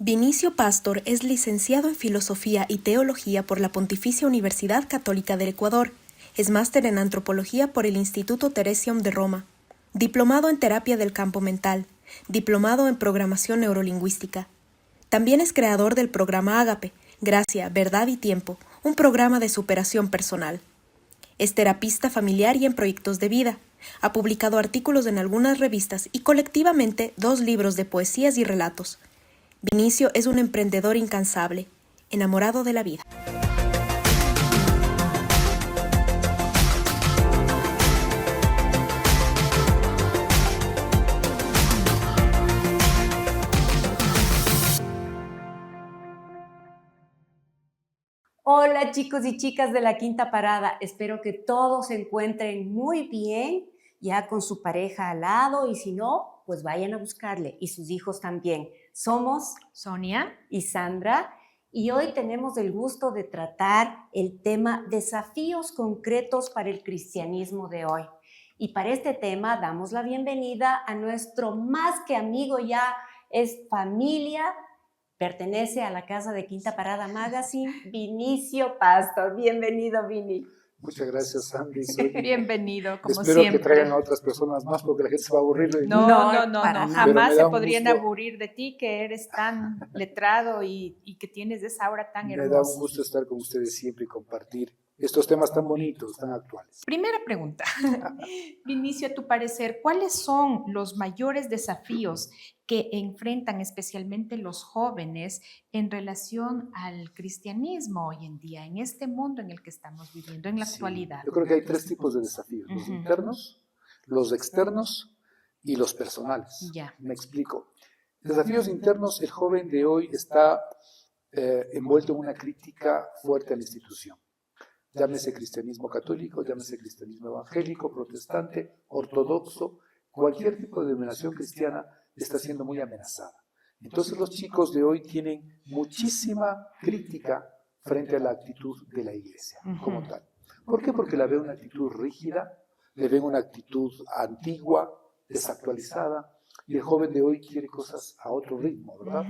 Vinicio Pastor es licenciado en Filosofía y Teología por la Pontificia Universidad Católica del Ecuador. Es máster en Antropología por el Instituto Teresium de Roma. Diplomado en Terapia del Campo Mental. Diplomado en Programación Neurolingüística. También es creador del programa Ágape, Gracia, Verdad y Tiempo, un programa de superación personal. Es terapista familiar y en proyectos de vida. Ha publicado artículos en algunas revistas y colectivamente 2 libros de poesías y relatos. Vinicio es un emprendedor incansable, enamorado de la vida. Hola chicos y chicas de la Quinta Parada, espero que todos se encuentren muy bien, ya con su pareja al lado, y si no, pues vayan a buscarle, y sus hijos también. Somos Sonia y Sandra, y hoy tenemos el gusto de tratar el tema desafíos concretos para el cristianismo de hoy. Y para este tema damos la bienvenida a nuestro más que amigo, ya es familia, pertenece a la casa de Quinta Parada Magazine, Vinicio Pastor. Bienvenido, Vini. Muchas gracias, Sandy. bienvenido, como Espero siempre. que traigan a otras personas más porque la gente se va a aburrir de mí. No, para nada. jamás se un podrían gusto. aburrir de ti, que eres tan letrado y que tienes esa aura tan Me da un hermosa. gusto estar con ustedes siempre y compartir estos temas tan bonitos, tan actuales. Primera pregunta, Vinicio, a tu parecer, ¿cuáles son los mayores desafíos que enfrentan especialmente los jóvenes en relación al cristianismo hoy en día, en este mundo en el que estamos viviendo, en la actualidad? Yo creo que hay 3 tipos de desafíos, los internos, los externos y los personales. Ya. Me explico. Desafíos internos, el joven de hoy está envuelto en una crítica fuerte a la institución. Llámese cristianismo católico, llámese cristianismo evangélico, protestante, ortodoxo, cualquier tipo de denominación cristiana está siendo muy amenazada. Entonces los chicos de hoy tienen muchísima crítica frente a la actitud de la iglesia como tal. ¿Por qué? Porque la ven una actitud rígida, le ven una actitud antigua, desactualizada, y el joven de hoy quiere cosas a otro ritmo, ¿verdad?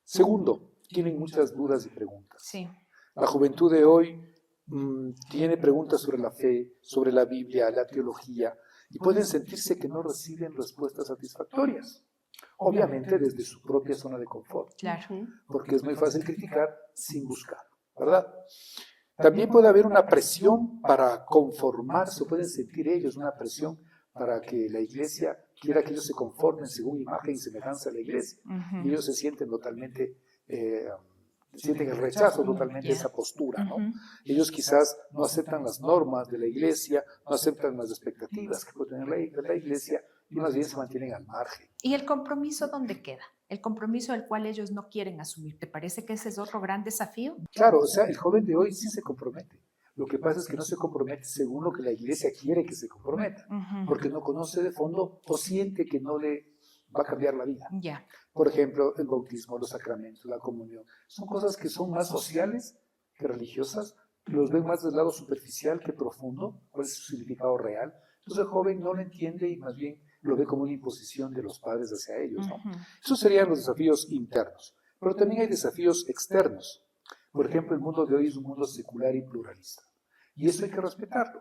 Segundo, tienen muchas dudas y preguntas. Sí. La juventud de hoy tiene preguntas sobre la fe, sobre la Biblia, la teología, y pueden sentirse que no reciben respuestas satisfactorias. Obviamente desde su propia zona de confort. Claro. Porque es muy fácil criticar sin buscar, ¿verdad? También puede haber una presión para conformarse, o pueden sentir ellos una presión para que la iglesia quiera que ellos se conformen según imagen y semejanza de la iglesia. Y ellos se sienten totalmente... sienten el rechazo totalmente de esa postura, ¿no? Ellos quizás no aceptan las normas de la iglesia, no aceptan las expectativas que puede tener la iglesia y más bien se mantienen al margen. ¿Y el compromiso dónde queda? El compromiso del cual ellos no quieren asumir. ¿Te parece que ese es otro gran desafío? Claro, o sea, el joven de hoy sí se compromete. Lo que pasa es que no se compromete según lo que la iglesia quiere que se comprometa, porque no conoce de fondo o siente que no le va a cambiar la vida. Ya. Por ejemplo, el bautismo, los sacramentos, la comunión. Son cosas que son más sociales que religiosas, los ven más del lado superficial que profundo, cuál es su significado real. Entonces el joven no lo entiende y más bien lo ve como una imposición de los padres hacia ellos, ¿no? Esos serían los desafíos internos. Pero también hay desafíos externos. Por ejemplo, el mundo de hoy es un mundo secular y pluralista. Y eso hay que respetarlo.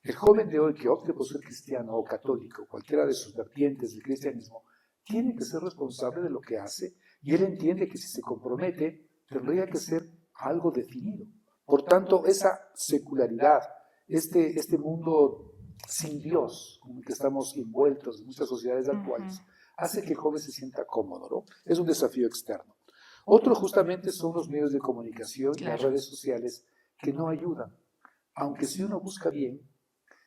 El joven de hoy que opte por ser cristiano o católico, cualquiera de sus vertientes del cristianismo, tiene que ser responsable de lo que hace y él entiende que si se compromete tendría que ser algo definido. Por tanto, esa secularidad, este mundo sin Dios en el que estamos envueltos en muchas sociedades actuales, hace que el joven se sienta cómodo, ¿no? Es un desafío externo. Otro justamente son los medios de comunicación y las redes sociales que no ayudan. Aunque si uno busca bien,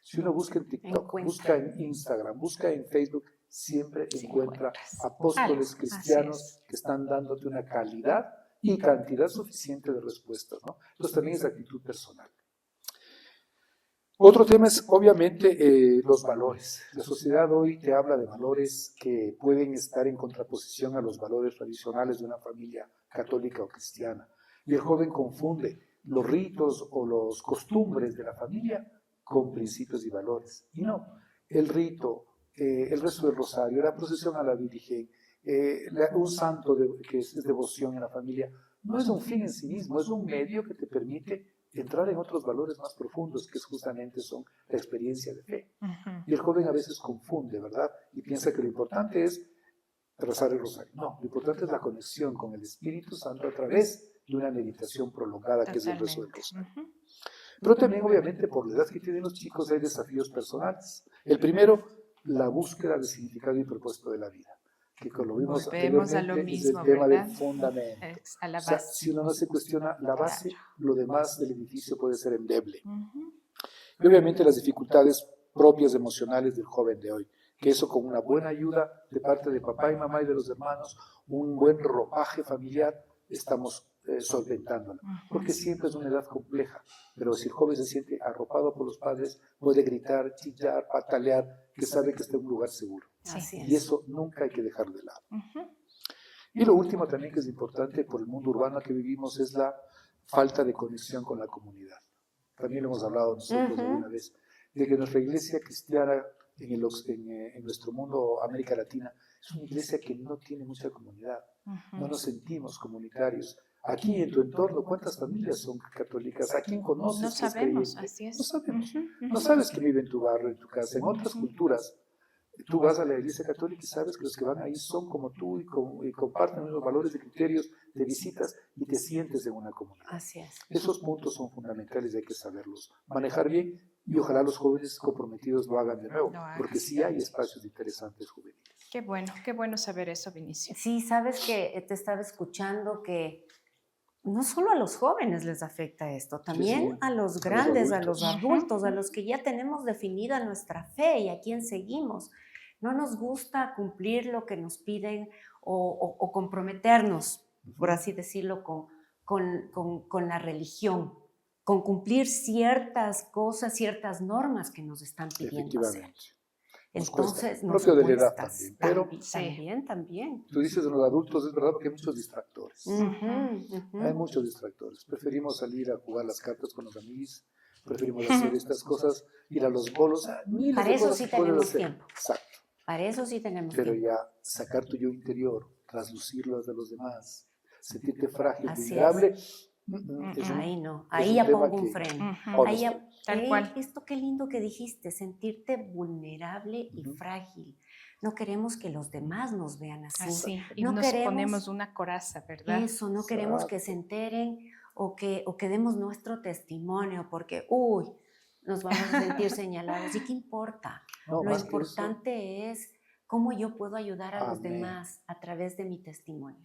si uno busca en TikTok, busca en Instagram, busca en Facebook, siempre encuentra apóstoles cristianos que están dándote una calidad y cantidad suficiente de respuestas, ¿no? Entonces también es actitud personal. Otro tema es obviamente los valores. La sociedad hoy te habla de valores que pueden estar en contraposición a los valores tradicionales de una familia católica o cristiana. Y el joven confunde los ritos o las costumbres de la familia con principios y valores. Y no, el rito, el rezo del rosario, la procesión a la Virgen, Un santo que es devoción en la familia no es un fin en sí mismo, es un medio que te permite entrar en otros valores más profundos, que justamente son la experiencia de fe. Y el joven a veces confunde, ¿verdad? Y piensa que lo importante es rezar el rosario. No, lo importante es la conexión con el Espíritu Santo a través de una meditación prolongada, que es el rezo del rosario. Pero también, obviamente, por la edad que tienen los chicos, hay desafíos personales. El primero, la búsqueda de significado y propósito de la vida, que como lo vimos Volvemos a lo anteriormente, mismo, es el tema ¿verdad? del fundamento. Es a la O sea, base. si uno no se cuestiona la base, Claro. lo demás del edificio puede ser endeble. Y obviamente las dificultades propias emocionales del joven de hoy, que eso con una buena ayuda de parte de papá y mamá y de los hermanos, un buen ropaje familiar, estamos solventándolo. Porque siempre es una edad compleja, pero si el joven se siente arropado por los padres, puede gritar, chillar, patalear, que sabe que está en un lugar seguro. Así Y es. eso nunca hay que dejarlo de lado. Y lo último también que es importante por el mundo urbano que vivimos es la falta de conexión con la comunidad. También lo hemos hablado nosotros alguna vez, de que nuestra iglesia cristiana en nuestro mundo, América Latina, es una iglesia que no tiene mucha comunidad. No nos sentimos comunitarios. Aquí en tu entorno, ¿cuántas familias son católicas? ¿A quién conoces? No que es sabemos, creyente? así es. No sabemos. No sabes quién vive en tu barrio, en tu casa. En otras culturas, tú vas a la iglesia católica y sabes que los que van ahí son como tú y comparten los valores y criterios, te visitas y te sientes en una comunidad. Así es. Esos puntos son fundamentales y hay que saberlos manejar bien, y ojalá los jóvenes comprometidos lo hagan de nuevo, porque sí hay espacios interesantes juveniles. Qué bueno saber eso, Vinicio. Sí, sabes que te estaba escuchando que no solo a los jóvenes les afecta esto, también sí. a los A grandes, los a los adultos. adultos, a los que ya tenemos definida nuestra fe y a quién seguimos. No nos gusta cumplir lo que nos piden o comprometernos, por así decirlo, con la religión, con cumplir ciertas cosas, ciertas normas que nos están pidiendo hacer. Efectivamente. Nos Entonces, cuesta. nos Propio de la edad cuesta. también, pero También. tú dices de los adultos, es verdad, porque hay muchos distractores. Ujú. Hay muchos distractores. Preferimos salir a jugar las cartas con los amigos, preferimos hacer estas cosas, ir a los bolos. Miles Para de eso cosas sí que puedes tenemos hacer. tiempo. Exacto. Para eso sí tenemos Pero tiempo. ya sacar tu yo interior, traslucirlo a los demás, sentirte frágil, Así vulnerable, es Ahí no, es ahí un ya tema pongo un que- freno. o Ahí los ya, Tal cual. esto qué lindo que dijiste, sentirte vulnerable y frágil. No queremos que los demás nos vean así. Así. Y No nos queremos ponemos una coraza, ¿verdad? eso, no queremos que se enteren o que demos nuestro testimonio porque, nos vamos a sentir señalados. ¿Y qué importa? No, Lo más que eso, importante es cómo yo puedo ayudar a los Amén. demás a través de mi testimonio.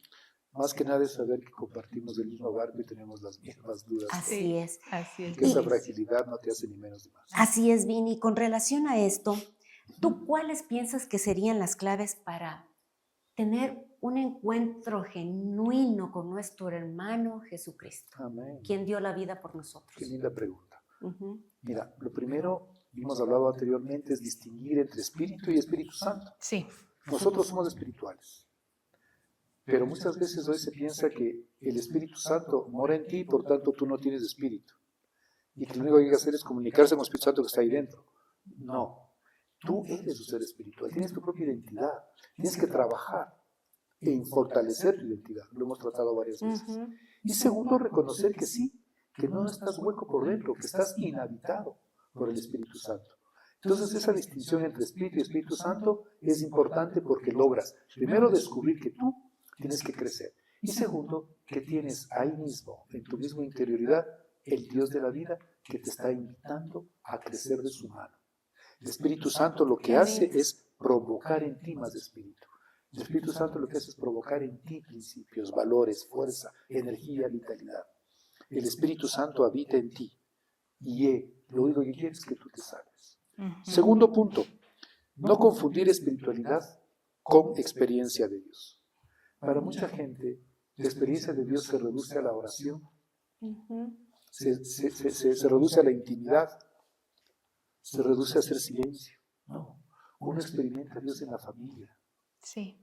más que nada es saber que compartimos el mismo barco y tenemos las mismas dudas. Así es. Así es. Que esa fragilidad no te hace ni menos ni más. Así es, Vini. Con relación a esto, ¿tú cuáles piensas que serían las claves para tener un encuentro genuino con nuestro hermano Jesucristo, Amén. quien dio la vida por nosotros? Qué linda pregunta. Ujú. Mira, lo primero, hemos hablado anteriormente, es distinguir entre Espíritu y Espíritu Santo. Sí. Nosotros somos espirituales. Pero muchas veces hoy se piensa que el Espíritu Santo mora en ti, por tanto tú no tienes espíritu. Y que lo único que hay que hacer es comunicarse con el Espíritu Santo que está ahí dentro. No. Tú eres un ser espiritual, tienes tu propia identidad. Tienes que trabajar en fortalecer tu identidad. Lo hemos tratado varias veces. Ujú. Y segundo, reconocer que sí, que no estás hueco por dentro, que estás inhabitado por el Espíritu Santo. Entonces esa distinción entre Espíritu y Espíritu Santo es importante porque logras, primero, descubrir que tú tienes que crecer. Y segundo, que tienes ahí mismo, en tu misma interioridad, el Dios de la vida que te está invitando a crecer de su mano. El Espíritu Santo lo que hace es provocar en ti más espíritu. El Espíritu Santo lo que hace es provocar en ti principios, valores, fuerza, energía, vitalidad. El Espíritu Santo habita en ti y lo único que quiere es que tú te salves. Segundo punto, no confundir espiritualidad con experiencia de Dios. Para mucha gente, la experiencia de Dios se reduce a la oración, Ujú. se reduce a la intimidad, se reduce a hacer silencio. No, uno experimenta a Dios en la familia, Sí.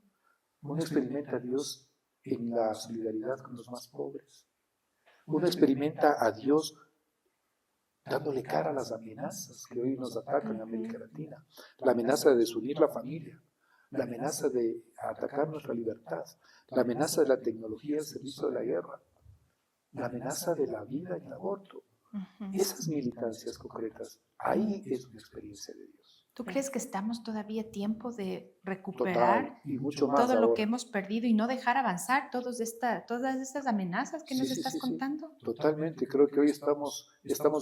uno experimenta a Dios en la solidaridad con los más pobres, uno experimenta a Dios dándole cara a las amenazas que hoy nos atacan en América Latina, la amenaza de desunir la familia, la amenaza de a atacar nuestra libertad, la amenaza de la tecnología al servicio de la guerra, la amenaza de la vida y el aborto. Esas militancias concretas, ahí es una experiencia de Dios. ¿Tú crees que estamos todavía a tiempo de recuperar Total, y mucho más todo lo ahora. que hemos perdido y no dejar avanzar todas estas amenazas que nos estás Sí. contando? Totalmente, creo que hoy estamos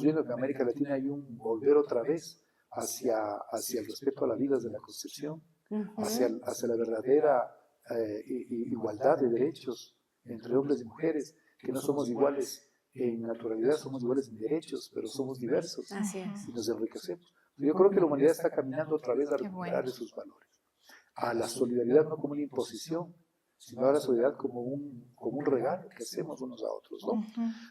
viendo que en América Latina hay un volver otra vez hacia el respeto a la vida desde la concepción, hacia la verdadera igualdad de derechos entre hombres y mujeres, que no somos iguales en naturalidad, somos iguales en derechos, pero somos diversos Así es. y nos enriquecemos. Yo creo que la humanidad está caminando otra vez a Qué recuperar bueno. esos valores, a la solidaridad no como una imposición, sino a la solidaridad como un regalo que hacemos unos a otros, ¿no?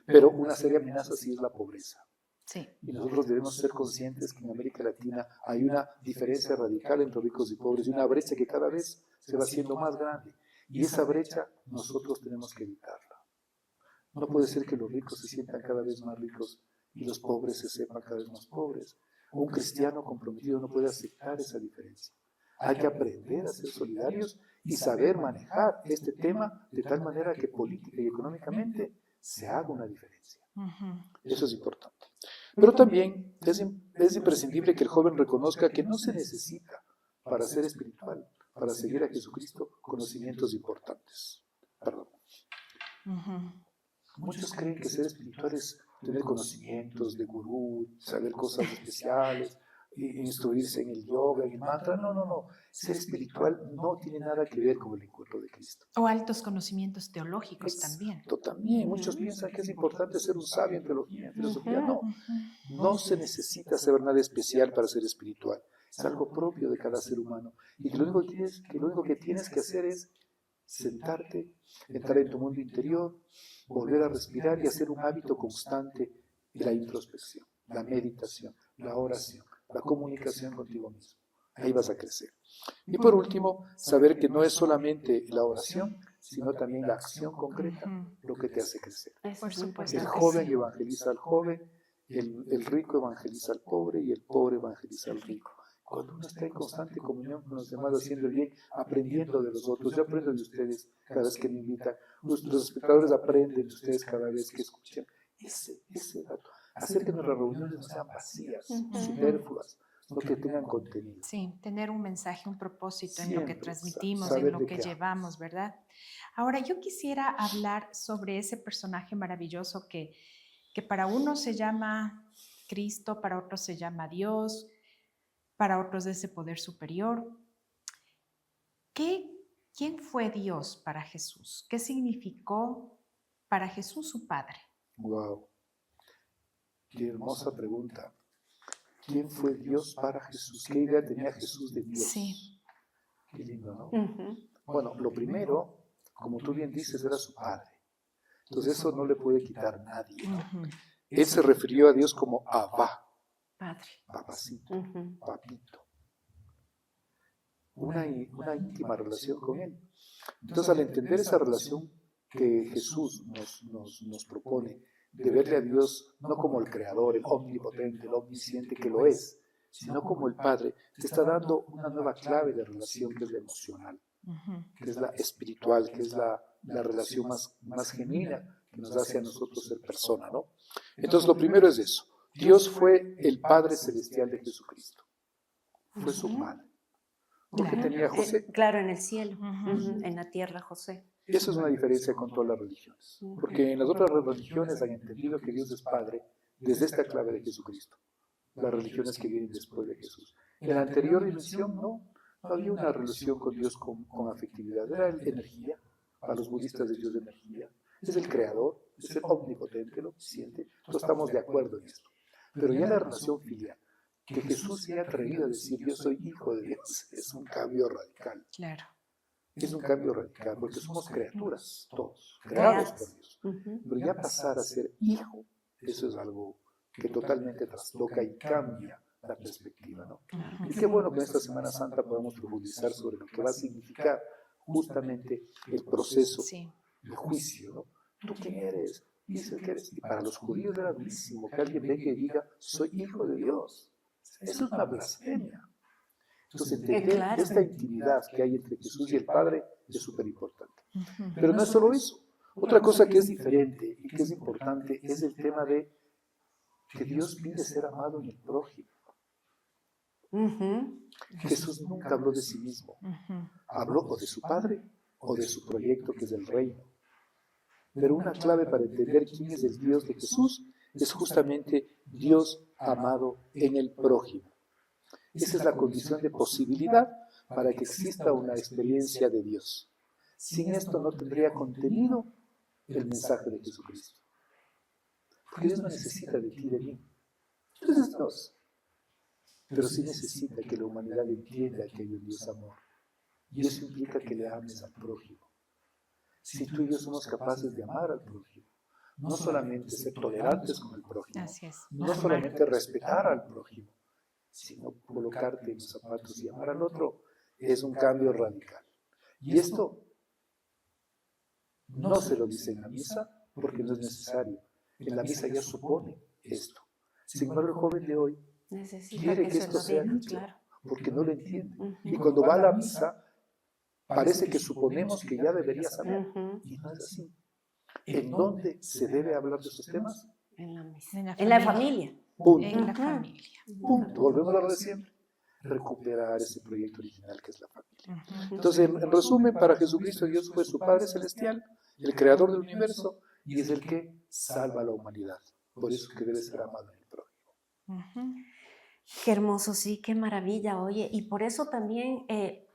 Pero una seria amenaza sí es la pobreza. Sí. Y nosotros debemos ser conscientes que en América Latina hay una diferencia radical entre ricos y pobres y una brecha que cada vez se va haciendo más grande. Y esa brecha nosotros tenemos que evitarla. No puede ser que los ricos se sientan cada vez más ricos y los pobres se sepan cada vez más pobres. Un cristiano comprometido no puede aceptar esa diferencia. Hay que aprender a ser solidarios y saber manejar este tema de tal manera que política y económicamente se haga una diferencia. Eso es importante. Pero también es imprescindible que el joven reconozca que no se necesita para ser espiritual, para seguir a Jesucristo, conocimientos importantes. Perdón. Muchos creen que ser espiritual es tener conocimientos de gurú, saber cosas especiales, instruirse en el yoga, en el mantra. No. Ser espiritual no tiene nada que ver con el encuentro de Cristo. O altos conocimientos teológicos también. También. Muchos piensan que es importante ser un sabio en teología, en filosofía. No se necesita saber nada especial para ser espiritual. Es algo propio de cada ser humano. Y que lo único que tienes que hacer es sentarte, entrar en tu mundo interior, volver a respirar y hacer un hábito constante de la introspección, la meditación, la oración, la comunicación contigo mismo. Ahí vas a crecer. Y por último, saber que no es solamente la oración, sino también la acción concreta lo que te hace crecer. Por supuesto. El joven evangeliza al joven, el rico evangeliza al pobre y el pobre evangeliza al rico. Cuando uno está en constante comunión con los demás, haciendo el bien, aprendiendo de los otros. Yo aprendo de ustedes cada vez que me invitan. Nuestros espectadores aprenden de ustedes cada vez que escuchan. Ese dato. Hacer que nuestras reuniones no sean vacías, superfluas, no que tengan contenido. Sí, tener un mensaje, un propósito en lo Siempre, que transmitimos, saber en lo de que qué llevamos, ¿verdad? Ahora, yo quisiera hablar sobre ese personaje maravilloso que para unos se llama Cristo, para otros se llama Dios, para otros de ese poder superior. ¿Quién fue Dios para Jesús? ¿Qué significó para Jesús su Padre? Wow, qué hermosa pregunta. ¿Quién fue Dios para Jesús? ¿Qué idea tenía Jesús de Dios? Sí. Qué lindo, ¿no? Bueno, lo primero, como tú bien dices, era su Padre. Entonces eso no le puede quitar nadie, ¿no? Él se refirió a Dios como Abba, Padre. papacito, papito. Una íntima relación con Él. Entonces, al entender esa relación que Jesús nos propone, de verle a Dios no como el creador, el omnipotente, el omnisciente, que lo es, sino como el Padre, te está dando una nueva clave de relación que es la emocional, que es la espiritual, que es la relación más genuina que nos hace a nosotros ser persona, ¿no? Entonces, lo primero es eso. Dios fue el Padre celestial de Jesucristo. Fue su Padre. Porque tenía a José. Claro, en el cielo, en la tierra José. Eso es una diferencia con todas las religiones. Porque en las otras religiones han entendido que Dios es Padre desde esta clave de Jesucristo. Las religiones que vienen después de Jesús. En la anterior religión no había una relación con Dios con afectividad. Era energía. Para los budistas es Dios de energía. Es el creador, es el omnipotente, el omnisciente. Todos estamos de acuerdo en esto. Pero ya la relación filial, que Jesús se ha atrevido a decir yo soy hijo de Dios, es un cambio radical. Claro. Es un cambio radical, porque somos criaturas, todos, creados por Dios. Pero ya pasar a ser hijo, eso es algo que totalmente trastoca y cambia la perspectiva, ¿no? Y qué bueno que en esta Semana Santa podamos profundizar sobre lo que va a significar justamente el proceso de juicio, ¿no? ¿Tú quién eres? Dice que eres. Y para los judíos era durísimo que alguien venga y diga, soy hijo de Dios. Eso es una blasfemia. Entonces, entender Claro. esta intimidad que hay entre Jesús y el Padre es súper importante. Ujú. Pero no es solo eso. Otra cosa que es diferente y que es importante es el tema de que Dios pide ser amado en el prójimo. Ujú. Jesús nunca habló de sí mismo. Ujú. Habló o de su Padre o de su proyecto que es el reino. Pero una clave para entender quién es el Dios de Jesús es justamente Dios amado en el prójimo. Esa es la condición de posibilidad para que exista una experiencia de Dios. Sin esto no tendría contenido el mensaje de Jesucristo. Porque Dios no necesita de ti de mí. Entonces Dios. Pero sí necesita que la humanidad entienda que hay un Dios amor. Y eso implica que le ames al prójimo. Si tú y yo somos capaces de amar al prójimo, no solamente ser tolerantes con el prójimo, Así es. no solamente respetar al prójimo, sino colocarte en los zapatos y amar al otro, es un cambio radical. Y esto no se lo dice en la misa porque no es necesario. En la misa ya supone esto. Sin embargo, el joven de hoy Necesita quiere que se esto lo sea diga, nítido, claro. porque no lo entiende. Ujú. Y cuando va a la misa, parece que suponemos que ya debería saber. Ujú. Y no es así. ¿En dónde se debe hablar de esos temas? En la misa. En la En la familia. familia. Punto. En la Ujú. familia. Punto. Volvemos a lo de siempre. Recuperar ese proyecto original que es la familia. Ujú. Entonces, en resumen, para Jesucristo Dios fue su Padre Celestial, el creador del universo, y es el que salva a la humanidad. Por eso es que debe ser amado en el prójimo. Ujú. Qué hermoso, sí, qué maravilla, oye. Y por eso también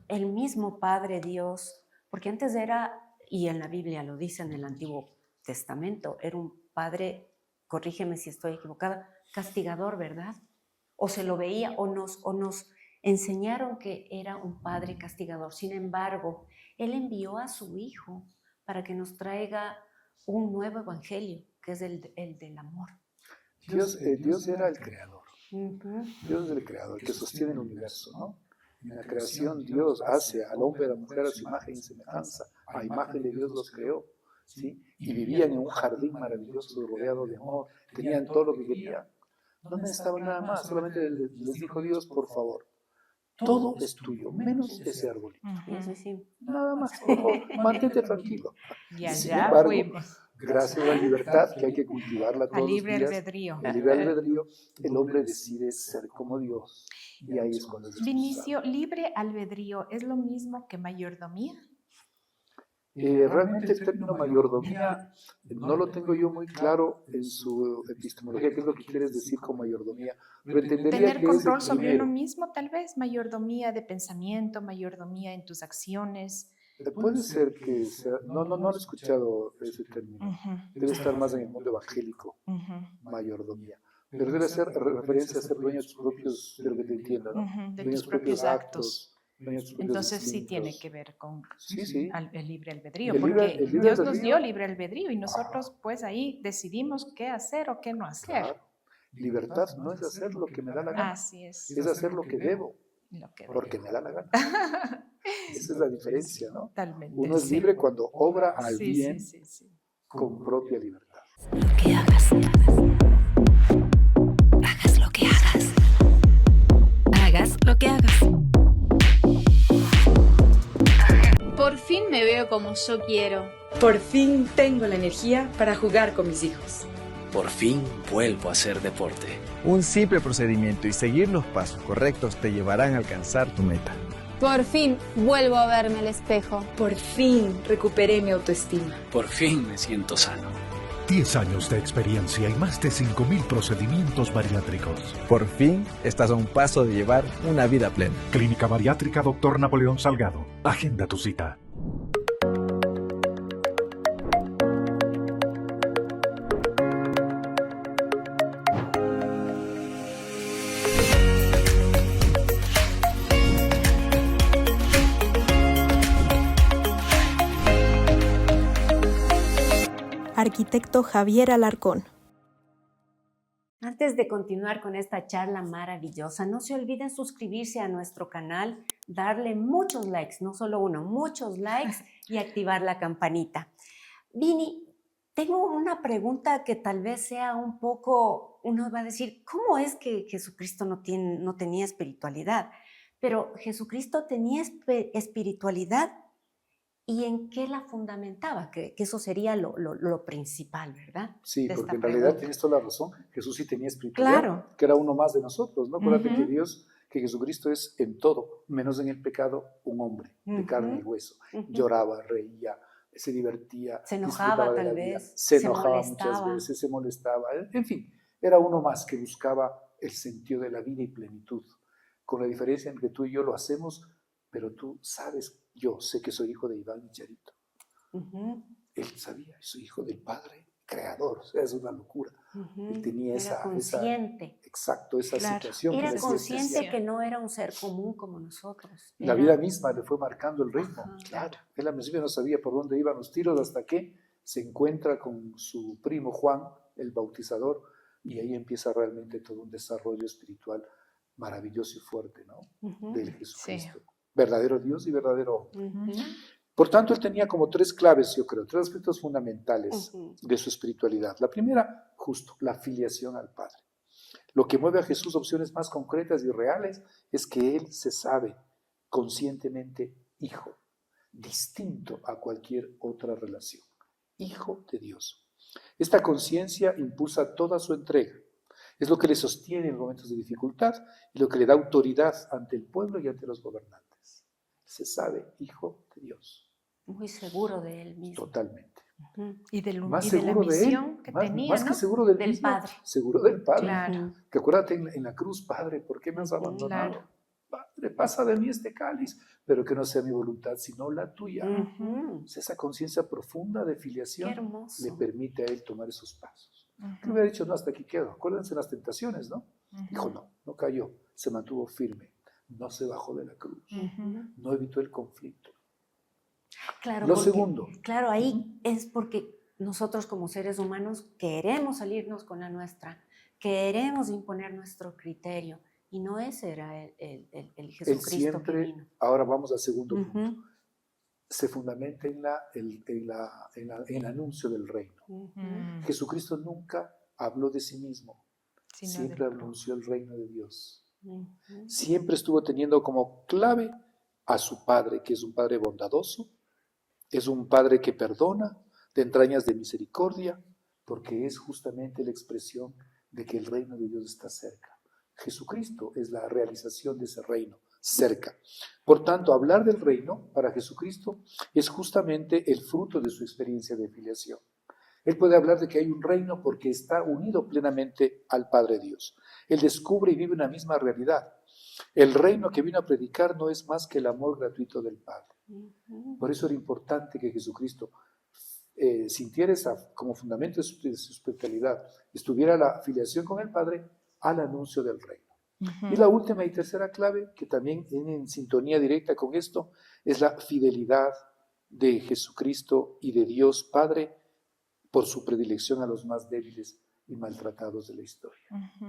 el mismo Padre Dios, porque antes era, y en la Biblia lo dice en el Antiguo Testamento, era un padre, corrígeme si estoy equivocada, castigador, ¿verdad? O se lo veía o nos enseñaron que era un padre castigador. Sin embargo, Él envió a su Hijo para que nos traiga un nuevo evangelio, que es el del amor. Dios era el creador. Ujú. Dios es el creador, el que sostiene el universo, ¿no? En la creación Dios hace al hombre y a la mujer a su imagen y semejanza. A imagen de Dios los creó, ¿sí? Y vivían en un jardín maravilloso rodeado de amor. Tenían todo lo que querían. No necesitaban nada más. Solamente les dijo Dios, por favor, todo es tuyo, menos ese arbolito. Y eso Ujú. sí. Nada más, por favor, mantente tranquilo. Y Sin allá embargo, fuimos. gracias a la libertad, que hay que cultivarla A todos los libre días, albedrío. el libre albedrío, el hombre decide ser como Dios. Y ahí es cuando es expulsado. Vinicio, libre albedrío es lo mismo que mayordomía. Realmente el término mayordomía no lo tengo yo muy claro en su epistemología, qué es lo que quieres decir con mayordomía, pero entendería Tener que es el control sobre primero. uno mismo, tal vez, mayordomía de pensamiento, mayordomía en tus acciones. Puede ser que sea, no lo he escuchado ese término, Ujú, debe estar más en el mundo evangélico, ujú, mayordomía, pero debe ser referencia a ser dueño de tus propios, de lo que te entiendo, ¿no? ujú, de Dueño tus propios actos. dueño de tus propios Entonces sí instintos. tiene que ver con Sí, sí. el libre albedrío, El libre- porque el libre Dios nos albedrío- dio libre albedrío y nosotros pues ahí decidimos qué hacer o qué no hacer. Claro. Libertad no es hacer lo que me da la gana, Así es. es hacer lo que debo, Lo que porque me da la gana. Esa es la diferencia, ¿no? Totalmente. Uno es sí. libre cuando obra al Sí, bien sí, sí, sí. con propia libertad. Que hagas. Hagas lo que hagas. Hagas lo que hagas. Por fin me veo como yo quiero. Por fin tengo la energía para jugar con mis hijos. Por fin vuelvo a hacer deporte. Un simple procedimiento y seguir los pasos correctos te llevarán a alcanzar tu meta. Por fin vuelvo a verme al espejo. Por fin recuperé mi autoestima. Por fin me siento sano. 10 años de experiencia y más de 5.000 procedimientos bariátricos. Por fin estás a un paso de llevar una vida plena. Clínica Bariátrica Dr. Napoleón Salgado. Agenda tu cita. Arquitecto Javier Alarcón. Antes de continuar con esta charla maravillosa, no se olviden suscribirse a nuestro canal, darle muchos likes, no solo uno, muchos likes y activar la campanita. Vini, tengo una pregunta que tal vez sea un poco, uno va a decir, ¿cómo es que Jesucristo no tenía espiritualidad? Pero Jesucristo tenía espiritualidad, ¿y en qué la fundamentaba? Que eso sería lo principal, ¿verdad? Sí, De porque esta en realidad pregunta. tienes toda la razón. Jesús sí tenía espiritualidad, Claro. que era uno más de nosotros, ¿no? Acuérdate que Ujú. que Jesucristo es en todo, menos en el pecado, un hombre de carne y Ujú. hueso. Ujú. Lloraba, reía, se divertía, Se disfrutaba enojaba de tal la vida, vez, se se enojaba muchas molestaba. veces, se molestaba, en fin, era uno más que buscaba el sentido de la vida y plenitud. Con la diferencia en que tú y yo lo hacemos, pero tú sabes, yo sé que soy hijo de Iván y Charito. Ujú. Él sabía, soy hijo del Padre creador, o sea, es una locura. Ujú. Él tenía Era consciente. exacto, esa Claro, situación que Era le hacía consciente especial. que no era un ser común como nosotros. La Era- vida misma le fue marcando el ritmo. Ajá. Claro, él al principio no sabía por dónde iban los tiros hasta que se encuentra con su primo Juan, el bautizador, y ahí empieza realmente todo un desarrollo espiritual maravilloso y fuerte, ¿no? Ujú. Del Jesucristo. Verdadero Dios y verdadero hombre. Ujú. Por tanto, él tenía como tres claves, yo creo, tres aspectos fundamentales Ujú. de su espiritualidad. La primera, justo, la filiación al Padre. Lo que mueve a Jesús a opciones más concretas y reales es que él se sabe conscientemente hijo, distinto a cualquier otra relación. Hijo de Dios. Esta conciencia impulsa toda su entrega. Es lo que le sostiene en momentos de dificultad y lo que le da autoridad ante el pueblo y ante los gobernantes. Se sabe hijo de Dios. Muy seguro de él mismo. Totalmente. Ujú. Y de, Más y de la seguro de él, misión que tenía, más que ¿no? seguro del Del mismo, Padre. seguro del Padre. Claro. Ujú. Que acuérdate en la cruz, Padre, ¿por qué me has Ujú, abandonado? claro. Padre, pasa de mí este cáliz, pero que no sea mi voluntad, sino la tuya. Ujú. Pues esa conciencia profunda de Qué filiación hermoso. le permite a él tomar esos pasos. Ujú. Que hubiera dicho, no, hasta aquí quedo. Acuérdense las tentaciones, ¿no? Ujú. Dijo, no, no cayó, se mantuvo firme, no se bajó de la cruz, Ujú. no evitó el conflicto. Claro, Lo porque, segundo. claro, ahí es porque nosotros como seres humanos queremos salirnos con la nuestra, queremos imponer nuestro criterio, y no ese era el Él Jesucristo que siempre, vino. ahora vamos al segundo punto, Ujú. se fundamenta en el anuncio del reino. Ujú. Mm. Jesucristo nunca habló de sí mismo, Sino siempre del anunció el reino de Dios. Ujú. Siempre estuvo teniendo como clave a su Padre, que es un Padre bondadoso, es un Padre que perdona, de entrañas de misericordia, porque es justamente la expresión de que el reino de Dios está cerca. Jesucristo es la realización de ese reino, cerca. Por tanto, hablar del reino para Jesucristo es justamente el fruto de su experiencia de filiación. Él puede hablar de que hay un reino porque está unido plenamente al Padre Dios. Él descubre y vive una misma realidad. El reino que vino a predicar no es más que el amor gratuito del Padre. Ujú. Por eso era importante que Jesucristo sintiera como fundamento de su espiritualidad, estuviera la afiliación con el Padre al anuncio del reino. Ujú. Y la última y tercera clave, que también en sintonía directa con esto, es la fidelidad de Jesucristo y de Dios Padre por su predilección a los más débiles y maltratados de la historia. Ujú.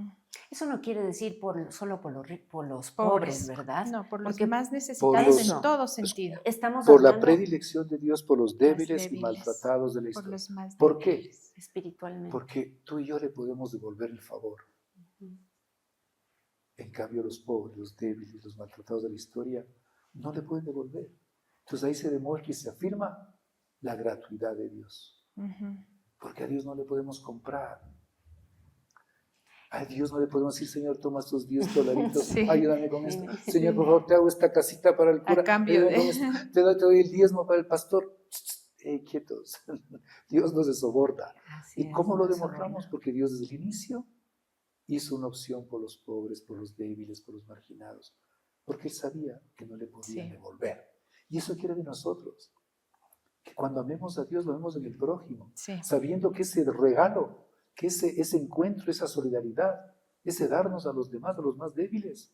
Eso no quiere decir solo por los pobres, Pobres, ¿verdad? no, por los Porque más por necesitados los- en todo sentido. estamos Por la hablando predilección de Dios por los débiles y débiles, maltratados de la Por historia. los más ¿Por qué? débiles. espiritualmente. Porque tú y yo le podemos devolver el favor. Ujú. En cambio, los pobres, los débiles, los maltratados de la historia no le pueden devolver. Entonces ahí se demuestra y se afirma la gratuidad de Dios. Ujú. Porque a Dios no le podemos comprar. A Dios no le podemos decir, Señor, toma estos 10 dolaritos, Sí. ayúdame con esto. Sí. Señor, por favor, te hago esta casita para el cura. A cambio ayúdame con de... esto. Te doy el diezmo para el pastor. Quietos. Dios no se soborna. Así ¿Y es, cómo lo no demostramos? soborna. Porque Dios desde el inicio hizo una opción por los pobres, por los débiles, por los marginados. Porque Él sabía que no le podían Sí. devolver. Y eso quiere de nosotros. Que cuando amemos a Dios, lo amemos en el prójimo. Sí. Sabiendo que ese regalo, que ese encuentro, esa solidaridad, ese darnos a los demás, a los más débiles,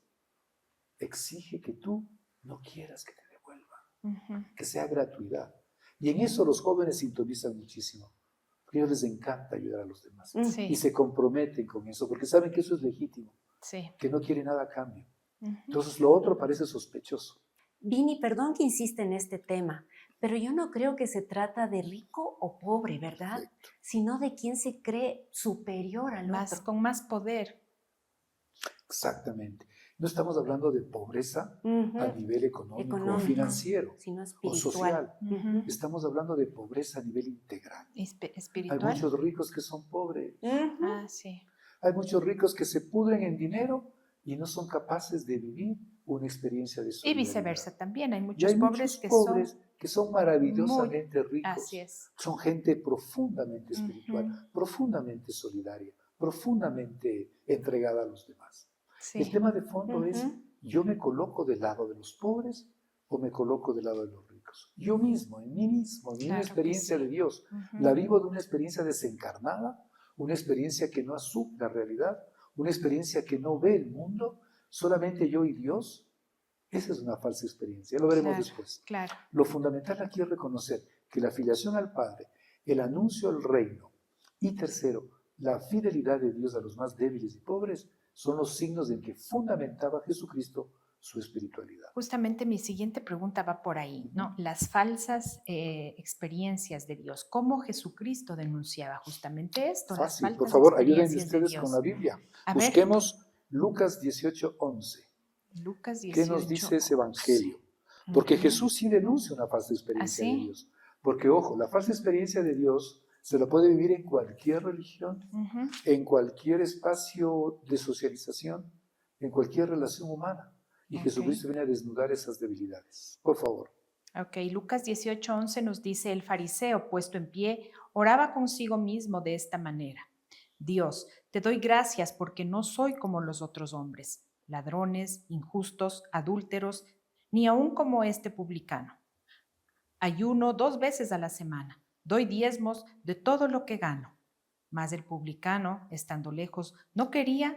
exige que tú no quieras que te devuelvan, Ujú. que sea gratuidad. Y en eso los jóvenes sintonizan muchísimo, porque a ellos les encanta ayudar a los demás. Sí. Y se comprometen con eso, porque saben que eso es legítimo, Sí. que no quieren nada a cambio. Ujú. Entonces lo otro parece sospechoso. Vini, perdón que insiste en este tema, pero yo no creo que se trata de rico o pobre, ¿verdad? Perfecto. Sino de quien se cree superior al Más, otro. con más poder. Exactamente. No estamos hablando de pobreza a nivel económico o financiero sino o espiritual. social. Estamos hablando de pobreza a nivel integral. Espiritual. Hay muchos ricos que son pobres. Ah, sí. Hay muchos ricos que se pudren en dinero y no son capaces de vivir una experiencia de Y solidaridad. viceversa también. Hay Y muchos hay pobres muchos que son maravillosamente ricos. Así es. Son gente profundamente espiritual, profundamente solidaria, profundamente entregada a los demás. Sí. El tema de fondo es, ¿yo me coloco del lado de los pobres o me coloco del lado de los ricos? Yo mismo, en mí mismo, en mi Claro experiencia que sí. de Dios, la vivo de una experiencia desencarnada, una experiencia que no asume la realidad, una experiencia que no ve el mundo, solamente yo y Dios. Esa es una falsa experiencia, lo veremos después. Claro. Lo fundamental aquí es reconocer que la filiación al Padre, el anuncio al reino y tercero, la fidelidad de Dios a los más débiles y pobres son los signos en que fundamentaba Jesucristo su espiritualidad. Justamente mi siguiente pregunta va por ahí, ¿no? Las falsas experiencias de Dios. ¿Cómo Jesucristo denunciaba justamente esto? Fácil, las por falsas favor, ayúdenme experiencias de ustedes Dios. con la Biblia. A ver. Busquemos Lucas 18:11. Lucas 18. ¿Qué nos dice ese evangelio? Porque Jesús sí denuncia una falsa experiencia de Dios. Porque, ojo, la falsa experiencia de Dios se la puede vivir en cualquier religión, en cualquier espacio de socialización, en cualquier relación humana. Y Jesucristo viene a desnudar esas debilidades. Por favor. Ok, Lucas 18:11 nos dice, el fariseo puesto en pie oraba consigo mismo de esta manera. Dios, te doy gracias porque no soy como los otros hombres, ladrones, injustos, adúlteros, ni aun como este publicano. Ayuno 2 veces a la semana, doy diezmos de todo lo que gano. Mas el publicano, estando lejos, no quería.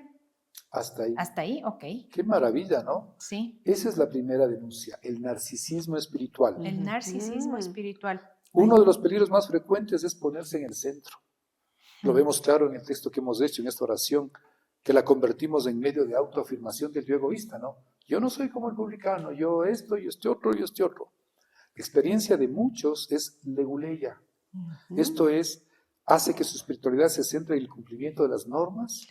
Hasta ahí. Hasta ahí, ok. Qué maravilla, ¿no? Sí. Esa es la primera denuncia, el narcisismo espiritual. El narcisismo espiritual. Uno de los peligros más frecuentes es ponerse en el centro. Lo vemos claro en el texto que hemos hecho, en esta oración, que la convertimos en medio de autoafirmación del yo egoísta, ¿no? Yo no soy como el publicano, yo esto, yo este otro, yo este otro. La experiencia de muchos es leguleya. Esto es, hace que su espiritualidad se centre en el cumplimiento de las normas,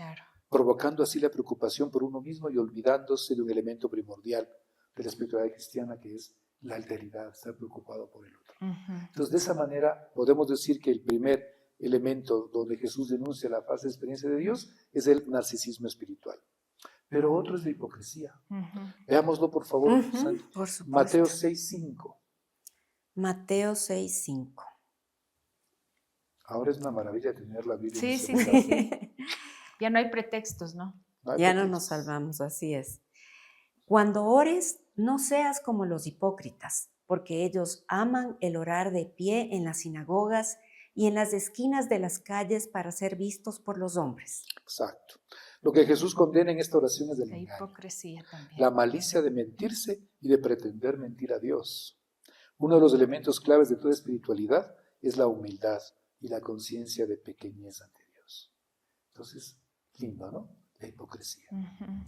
provocando así la preocupación por uno mismo y olvidándose de un elemento primordial de la espiritualidad cristiana, que es la alteridad, estar preocupado por el otro. Entonces, de esa manera, podemos decir que el primer elemento donde Jesús denuncia la falsa experiencia de Dios es el narcisismo espiritual. Pero otro es la hipocresía. Veámoslo, por favor. Por supuesto. Mateo 6:5. Mateo 6:5. Ahora es una maravilla tener la Biblia. Sí. Ya no hay pretextos, ¿no? Ya no nos salvamos, así es. Cuando ores, no seas como los hipócritas, porque ellos aman el orar de pie en las sinagogas y en las esquinas de las calles para ser vistos por los hombres. Exacto. Lo que Jesús condena en esta oración es la hipocresía también. La malicia de mentirse y de pretender mentir a Dios. Uno de los elementos claves de toda espiritualidad es la humildad y la conciencia de pequeñez ante Dios. Entonces, lindo, ¿no? La hipocresía.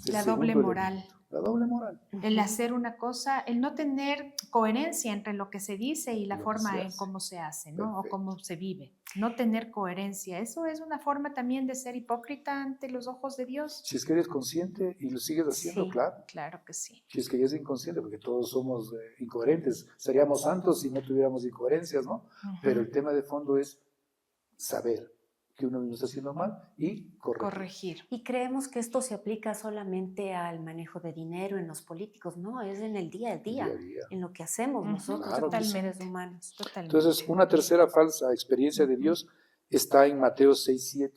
La doble moral. La doble moral. El hacer una cosa, el no tener coherencia entre lo que se dice y la forma en cómo se hace, ¿no? Perfecto. O cómo se vive. No tener coherencia. Eso es una forma también de ser hipócrita ante los ojos de Dios. Si es que eres consciente y lo sigues haciendo, Sí, claro. Claro que sí. Si es que ya es inconsciente, porque todos somos incoherentes. Seríamos santos si no tuviéramos incoherencias, ¿no? Pero el tema de fondo es saber que uno mismo está haciendo mal y corregir. Y creemos que esto se aplica solamente al manejo de dinero en los políticos. No, es en el día a día, en lo que hacemos nosotros, Claro que los sí. seres humanos. Totalmente. Entonces, una tercera falsa experiencia de Dios está en Mateo 6:7.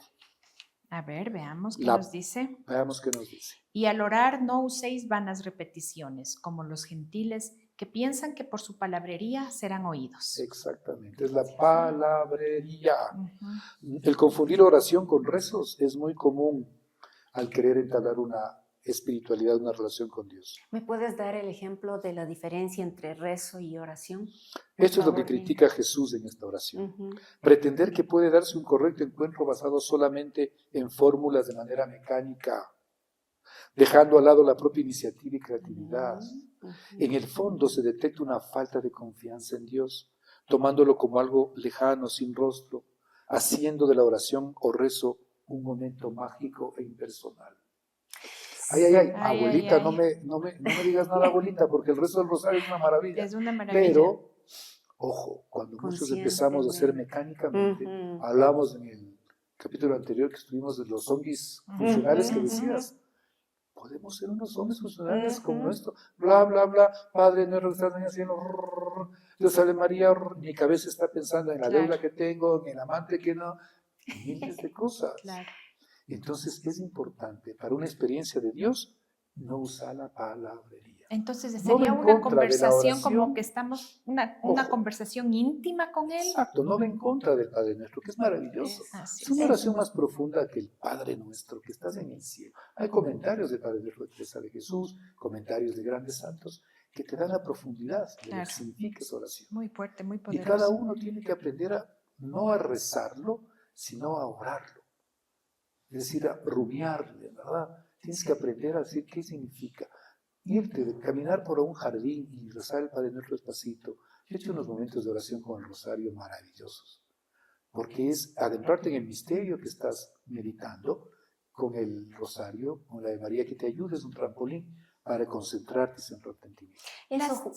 A ver, veamos qué nos dice. Veamos qué nos dice. Y al orar no uséis vanas repeticiones, como los gentiles que piensan que por su palabrería serán oídos. Exactamente, es la palabrería. El confundir oración con rezos es muy común al querer entablar una espiritualidad, una relación con Dios. ¿Me puedes dar el ejemplo de la diferencia entre rezo y oración? Esto es lo que critica Jesús en esta oración. Pretender que puede darse un correcto encuentro basado solamente en fórmulas de manera mecánica, dejando al lado la propia iniciativa y creatividad. En el fondo se detecta una falta de confianza en Dios, tomándolo como algo lejano, sin rostro, haciendo de la oración o rezo un momento mágico e impersonal. Abuelita, no me digas nada, abuelita, porque el resto del rosario es una maravilla. Es una maravilla. Pero, ojo, cuando muchos empezamos a hacer mecánicamente, hablamos en el capítulo anterior que estuvimos de los zombies funcionales que decías, podemos ser unos zombies funcionales como esto, bla, bla, bla, Padre nuestro que estás en el cielo, Dios salve María, mi cabeza está pensando en la deuda que tengo, en el amante que no, miles de cosas. Claro. Entonces es importante para una experiencia de Dios no usar la palabrería. Entonces No sería va en una contra de la conversación como oración. que estamos, una Ojo. conversación íntima con Él. Exacto, no va en contra del Padre Nuestro, que es maravilloso. Así Es una oración más profunda que el Padre Nuestro, que estás en el cielo. Hay comentarios del Padre Nuestro de Teresa de Jesús, comentarios de grandes santos, que te dan la profundidad de lo que significa esa oración. Muy fuerte, muy Y poderoso. cada uno tiene que aprender no a rezarlo, sino a orarlo. Es decir, a rumiarle, ¿verdad? Tienes que aprender a decir qué significa. Irte, caminar por un jardín y rezar el Padre Nuestro despacito. Yo he hecho unos momentos de oración con el rosario maravillosos, porque es adentrarte en el misterio que estás meditando con el rosario, con la de María que te ayude, es un trampolín para concentrarte y centrarte en ti mismo. Eso,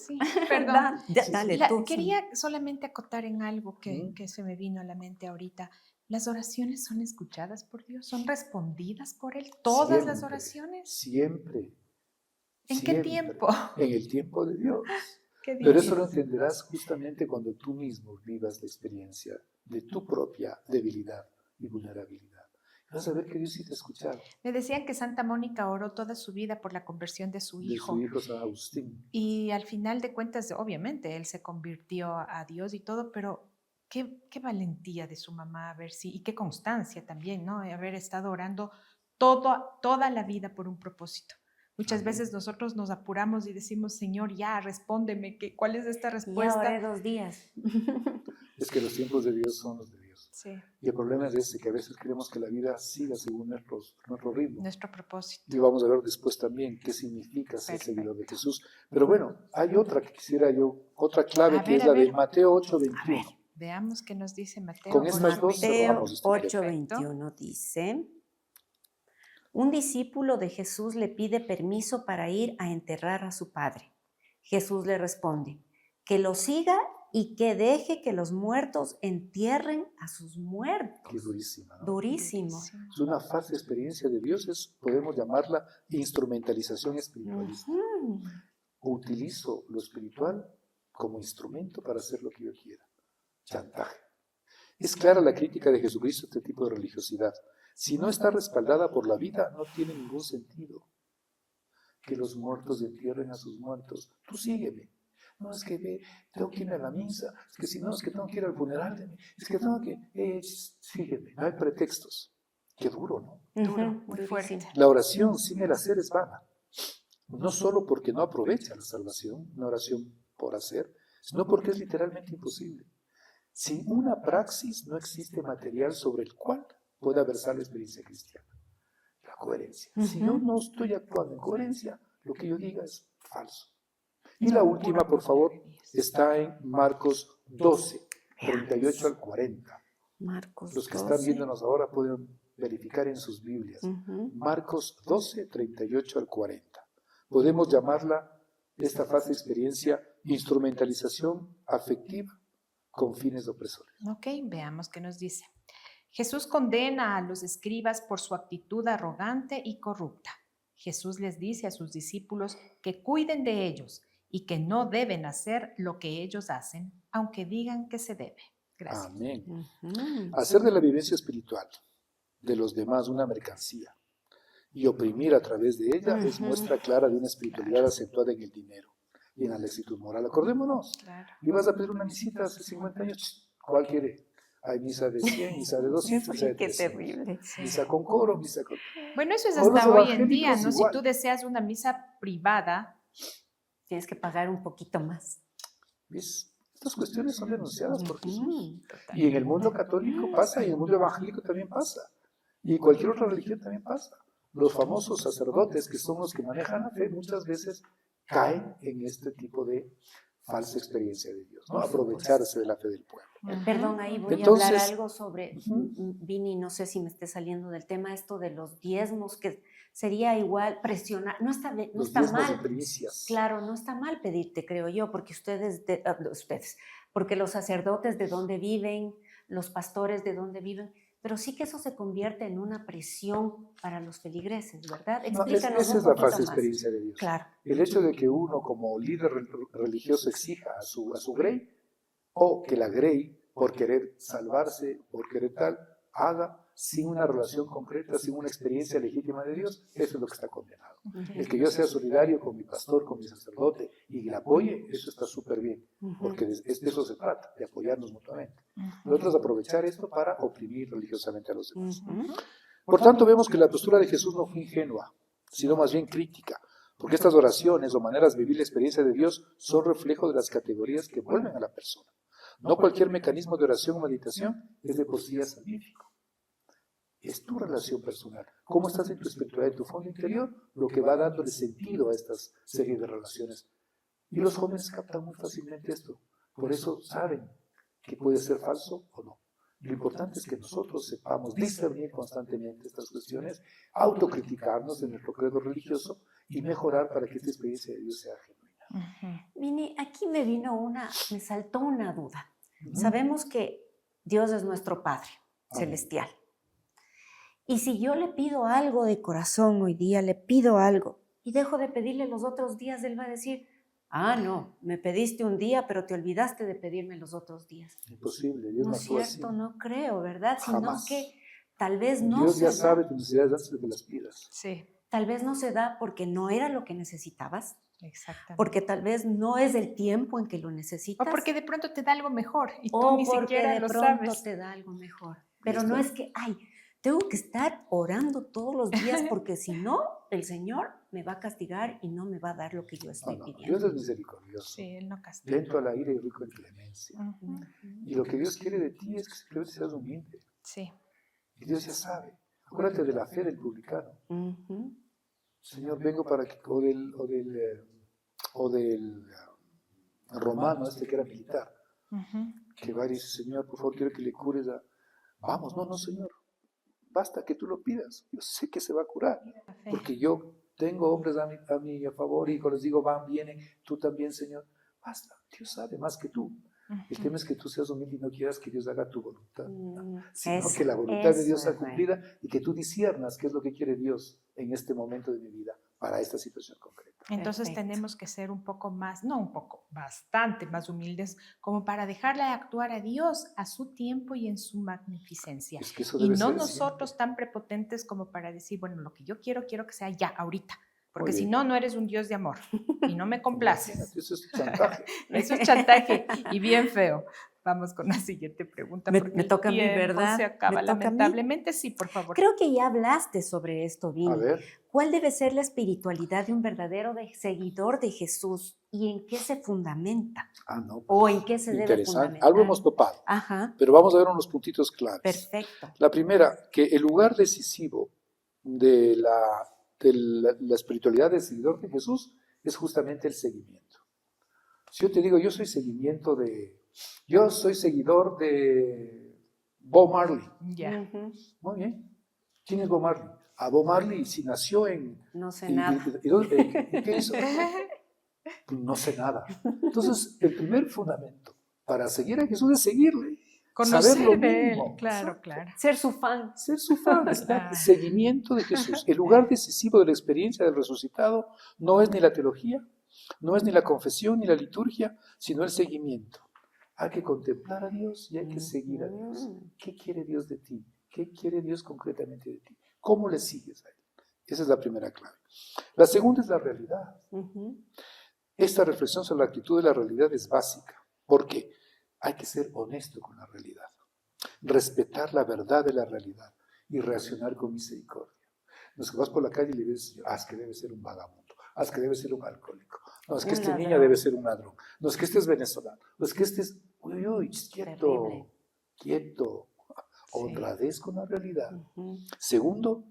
Perdón. Dale tú. Quería solamente acotar en algo que se me vino a la mente ahorita. ¿Las oraciones son escuchadas por Dios? ¿Son respondidas por Él? ¿Todas las oraciones? Siempre. ¿En qué tiempo? En el tiempo de Dios. ¿Qué Pero dices? eso lo entenderás justamente cuando tú mismo vivas la experiencia de tu propia debilidad y vulnerabilidad. Vas a ver que Dios sí te ha escuchado. Me decían que Santa Mónica oró toda su vida por la conversión de su hijo. De su hijo San Agustín. Y al final de cuentas, obviamente, él se convirtió a Dios y todo, pero qué valentía de su mamá, a ver si, y qué constancia también, ¿no? Haber estado orando toda la vida por un propósito. Muchas veces nosotros nos apuramos y decimos, Señor, ya, respóndeme, ¿cuál es esta respuesta? Ya oré 2 días. Es que los tiempos de Dios son los de Dios. Sí. Y el problema es ese, que a veces queremos que la vida siga según nuestro ritmo. Nuestro propósito. Y vamos a ver después también qué significa ser seguidor de Jesús. Pero bueno, hay otra que quisiera yo, otra clave que es la de Mateo 8:21. Veamos qué nos dice Mateo. Con estas dos Mateo 8:21 dice: un discípulo de Jesús le pide permiso para ir a enterrar a su padre. Jesús le responde, que lo siga y que deje que los muertos entierren a sus muertos. Qué durísima, ¿no? Durísimo. Es una falsa experiencia de Dios, podemos llamarla instrumentalización espiritualista. Utilizo lo espiritual como instrumento para hacer lo que yo quiera. Chantaje. Es clara la crítica de Jesucristo a este tipo de religiosidad. Si no está respaldada por la vida, no tiene ningún sentido. Que los muertos entierren a sus muertos. Tú sígueme. No, es que tengo que ir a la misa. Es que si no, es que tengo que ir al funeral de mí. Es que tengo que... sígueme. No hay pretextos. Qué duro, ¿no? Duro, muy fuerte. La oración sin el hacer es vana. No solo porque no aprovecha la salvación, una oración por hacer, sino porque es literalmente imposible. Sin una praxis no existe material sobre el cual pueda versar la experiencia cristiana. La coherencia. Si yo no estoy actuando en coherencia, lo que yo diga es falso. Y la última, por favor, está en Marcos 12, 38 al 40. Marcos Los que 12. están viéndonos ahora pueden verificar en sus Biblias. Marcos 12, 38 al 40. Podemos llamarla, esta falsa experiencia, instrumentalización afectiva con fines opresores. Ok, veamos qué nos dice. Jesús condena a los escribas por su actitud arrogante y corrupta. Jesús les dice a sus discípulos que cuiden de ellos y que no deben hacer lo que ellos hacen, aunque digan que se debe. Gracias. Amén. Hacer de la vivencia espiritual de los demás una mercancía y oprimir a través de ella es muestra clara de una espiritualidad acentuada en el dinero y en la laxitud moral. Acordémonos, ibas a pedir una visita hace 50 años, ¿cuál quiere? Hay misa de 100, misa de 200, misa de 300. Qué terrible. Misa con coro, misa con... Bueno, eso es Todos hasta los hoy en día, ¿no? evangélicos Si igual. tú deseas una misa privada, Tienes que pagar un poquito más. ¿Ves? Estas cuestiones son denunciadas por Jesús. Y en el mundo católico pasa, y en el mundo evangélico también pasa. Y cualquier otra religión también pasa. Los famosos sacerdotes, que son los que manejan la fe, muchas veces caen en este tipo de falsa experiencia de Dios, ¿no? Aprovecharse de la fe del pueblo. Perdón, ahí voy Entonces, a hablar algo sobre, Vini, no sé si me esté saliendo del tema, esto de los diezmos, que sería igual presionar, no está los diezmos mal. de primicias. Claro, no está mal pedirte, creo yo, porque porque los sacerdotes de dónde viven, los pastores de dónde viven, pero sí que eso se convierte en una presión para los feligreses, ¿verdad? Explícanos esa un es la poquito falsa más. experiencia de Dios. Claro. El hecho de que uno como líder religioso exija a su grey, o que la grey, por querer salvarse, por querer tal, haga sin una relación concreta, sin una experiencia legítima de Dios, eso es lo que está condenado. El que yo sea solidario con mi pastor, con mi sacerdote, y le apoye, eso está súper bien, porque de eso se trata, de apoyarnos mutuamente. Nosotros aprovechar esto para oprimir religiosamente a los demás. Por tanto, vemos que la postura de Jesús no fue ingenua, sino más bien crítica, porque estas oraciones o maneras de vivir la experiencia de Dios son reflejo de las categorías que vuelven a la persona. No cualquier mecanismo de oración o meditación es de por sí salvífico. Es tu relación personal. ¿Cómo estás en tu espiritualidad, en tu fondo interior? Lo que va dándole sentido a estas series de relaciones. Y los jóvenes captan muy fácilmente esto. Por eso saben que puede ser falso o no. Lo importante es que nosotros sepamos discernir constantemente estas cuestiones, autocriticarnos en nuestro credo religioso y mejorar para que esta experiencia de Dios sea genuina. Vini, aquí me saltó una duda. Sabemos que Dios es nuestro Padre celestial. Y si yo le pido algo de corazón hoy día, le pido algo y dejo de pedirle los otros días, Él va a decir, no, me pediste un día, pero te olvidaste de pedirme los otros días. Imposible, Dios no no es actúa cierto, así. no creo, ¿verdad? Jamás. Sino que tal vez no Dios se ya da. sabe tus necesidades antes de que las pidas. Sí. Tal vez no se da porque no era lo que necesitabas. Exactamente. Porque tal vez no es el tiempo en que lo necesitas. O porque de pronto te da algo mejor y tú o ni porque siquiera de lo pronto sabes. te da algo mejor. Pero no es que, tengo que estar orando todos los días porque si no, el Señor me va a castigar y no me va a dar lo que yo estoy pidiendo. Dios es misericordioso. Sí, Él no castiga. Lento a la ira y rico en clemencia. Y lo que Dios quiere de ti es que simplemente seas humilde. Sí. Y Dios ya sabe. Acuérdate de la fe del publicano. Señor, vengo para que, o del romano, que era militar, que va y dice, Señor, por favor, quiero que le cures a... Vamos, no, Señor, basta que tú lo pidas, yo sé que se va a curar, porque yo tengo hombres a favor y cuando les digo, van, vienen, tú también, Señor, basta, Dios sabe más que tú. El tema es que tú seas humilde y no quieras que Dios haga tu voluntad, sino que la voluntad de Dios sea cumplida y que tú disciernas qué es lo que quiere Dios en este momento de mi vida para esta situación concreta. Entonces tenemos que ser un poco más, no un poco, bastante más humildes como para dejarle actuar a Dios a su tiempo y en su magnificencia. Es que eso y debe no ser nosotros tan prepotentes como para decir, bueno, lo que yo quiero que sea ya, ahorita. Porque Muy si bien. no, no eres un Dios de amor y no me complaces. Eso es chantaje. Eso es chantaje y bien feo. Vamos con la siguiente pregunta. Me porque toca a mí, el tiempo ¿verdad? se acaba, ¿Me toca a mí? lamentablemente. Sí, por favor. Creo que ya hablaste sobre esto, Vini. A ver. ¿Cuál debe ser la espiritualidad de un verdadero seguidor de Jesús y en qué se fundamenta? No. ¿O en qué se debe Interesante. fundamentar? Algo hemos topado. Ajá. Pero vamos a ver unos puntitos claves. Perfecto. La primera, que el lugar decisivo de la espiritualidad del seguidor de Jesús es justamente el seguimiento. Si yo te digo, yo soy seguidor de Bob Marley. Ya. Muy bien. ¿Quién es Bob Marley? Bob Marley, si nació en... No sé nada. ¿Y qué hizo? No sé nada. Entonces, el primer fundamento para seguir a Jesús es seguirle. Conocer saber lo de Él, mínimo. claro, claro. Ser su fan. Ser su fan, seguimiento de Jesús. El lugar decisivo de la experiencia del resucitado no es ni la teología, no es ni la confesión ni la liturgia, sino el seguimiento. Hay que contemplar a Dios y hay que seguir a Dios. ¿Qué quiere Dios de ti? ¿Qué quiere Dios concretamente de ti? ¿Cómo le sigues a Él? Esa es la primera clave. La segunda es la realidad. Esta reflexión sobre la actitud de la realidad es básica. ¿Por qué? Hay que ser honesto con la realidad, respetar la verdad de la realidad y reaccionar con misericordia. No es que vas por la calle y le ves, es que debe ser un vagabundo, es que debe ser un alcohólico, no, es que esta niña debe ser un ladrón, no, es que este es venezolano, no, es que este es, quieto, honradez con la realidad. Segundo,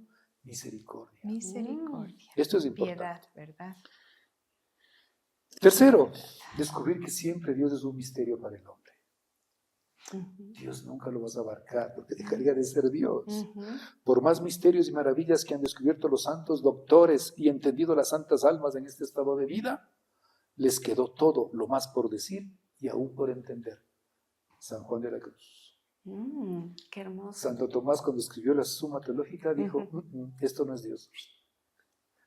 misericordia. Misericordia. Esto es importante. Piedad, ¿verdad? Tercero, descubrir que siempre Dios es un misterio para el hombre. Dios nunca lo vas a abarcar porque dejaría de ser Dios. Por más misterios y maravillas que han descubierto los santos doctores y entendido las santas almas en este estado de vida, les quedó todo lo más por decir y aún por entender. San Juan de la Cruz. Qué hermoso. Santo Tomás, cuando escribió la Suma Teológica, dijo, esto no es Dios.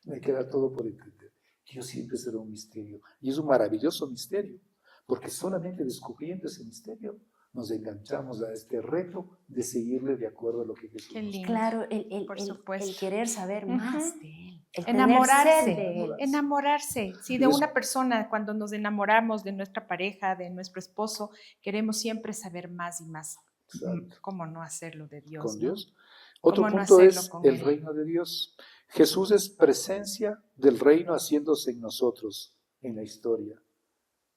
Me queda todo por entender. Dios siempre será un misterio. Y es un maravilloso misterio, porque solamente descubriendo ese misterio nos enganchamos a este reto de seguirle de acuerdo a lo que Jesús nos dice. Claro, Por supuesto. el querer saber más de Él. El Enamorarse, tener sed de Él. enamorarse. Sí, de Y eso- una persona, cuando nos enamoramos de nuestra pareja, de nuestro esposo, queremos siempre saber más y más. Exacto. ¿Cómo no hacerlo de Dios? Con ¿no? Dios. Otro ¿Cómo no punto hacerlo es con el Él? reino de Dios. Jesús es presencia del reino haciéndose en nosotros, en la historia.